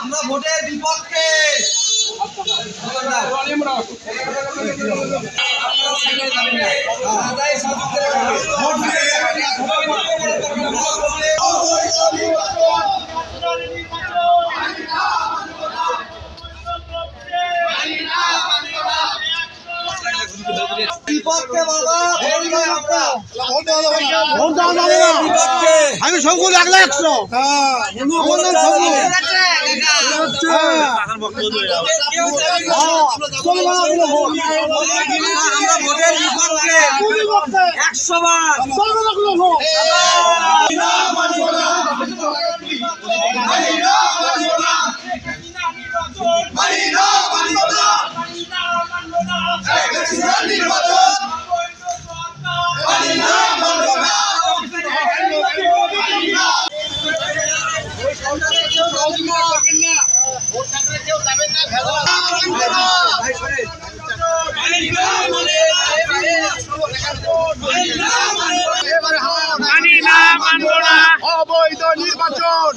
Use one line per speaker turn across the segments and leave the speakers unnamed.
আমরা ভোটের বিপক্ষে
আমি শঙ্কু 100 অবৈধ নির্বাচন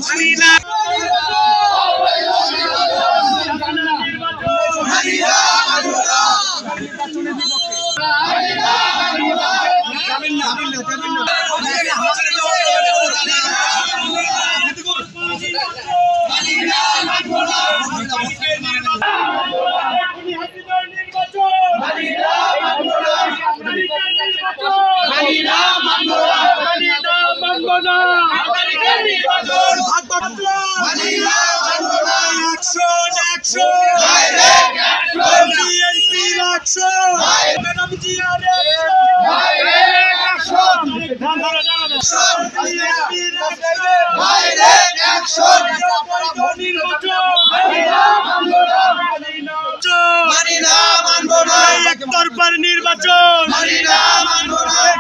একতরফার নির্বাচন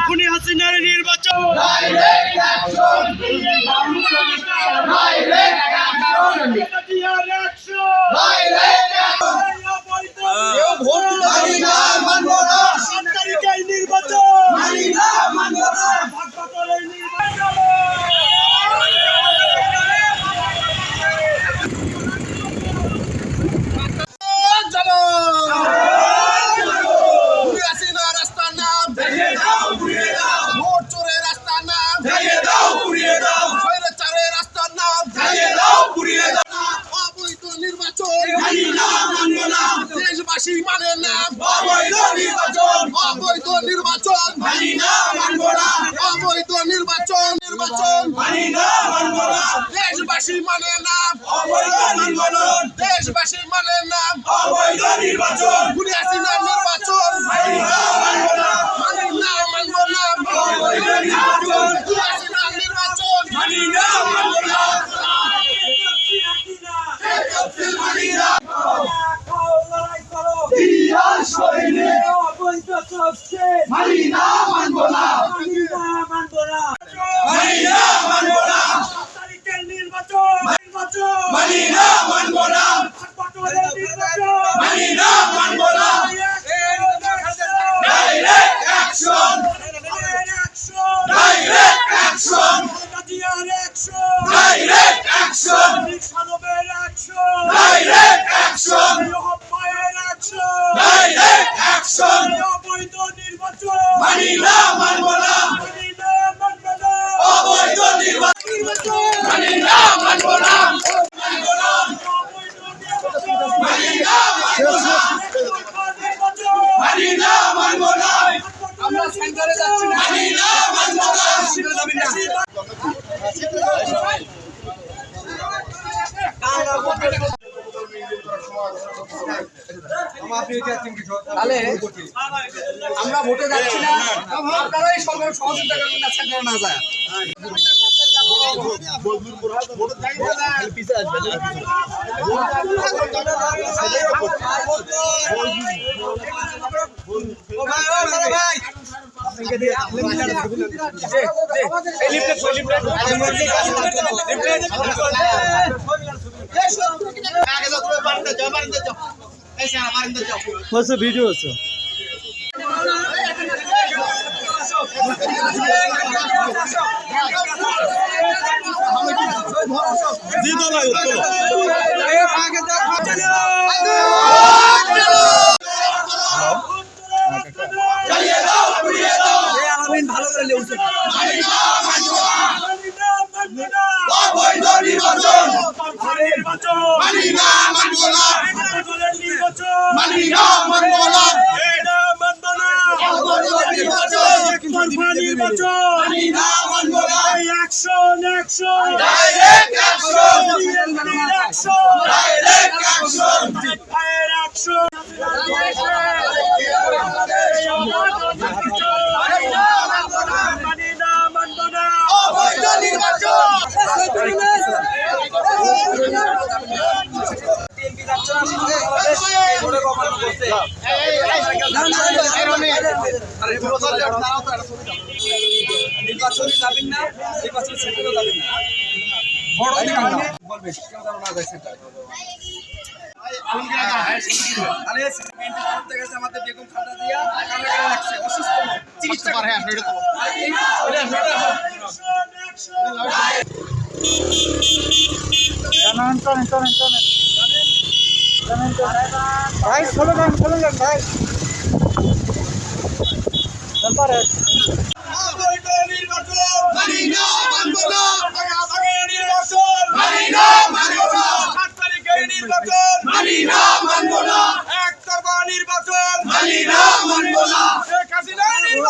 খুনি হাসিনার নির্বাচন দেশবাসী মানে না অবৈধ নির্বাচন অবৈধ নির্বাচন মানি না মানব না অবৈধ নির্বাচন মানি না মানব না দেশবাসী মানে না অবৈধ নির্বাচন দেশবাসী মানে না অবৈধ নির্বাচন খুনি হাসিনার নির্বাচন মানি না মানব না মানব না অবৈধ নির্বাচন খুনি হাসিনার নির্বাচন মানি না মানব না
তাহলে আমরা ভোটে যাচ্ছি না, আপনারাই সরকার সহযোগিতা করবেন না, সেন্টারে না যায়।
ভিডিও আছে।
ভালো করে লেউছে
অবৈধ নির্বাচন মানি না মানব না মানি না মানব না অবৈধ নির্বাচন মানি না মানব না ডাইরেক্ট অ্যাকশন ডাইরেক্ট অ্যাকশন অবৈধ নির্বাচন
নির্বাচনে যাবেন না, নির্বাচন সেন্টারেও যাবেন না। বলবে কেউ যেন না যায় সেন্টারে। তাহলে সেন্টার করতে গেছে আমাদের বেগম খালেদা জিয়া কারাগারে রাখছে, অসুস্থ লোক, চিকিৎসা করে।
ভাই চলে যান ভাই।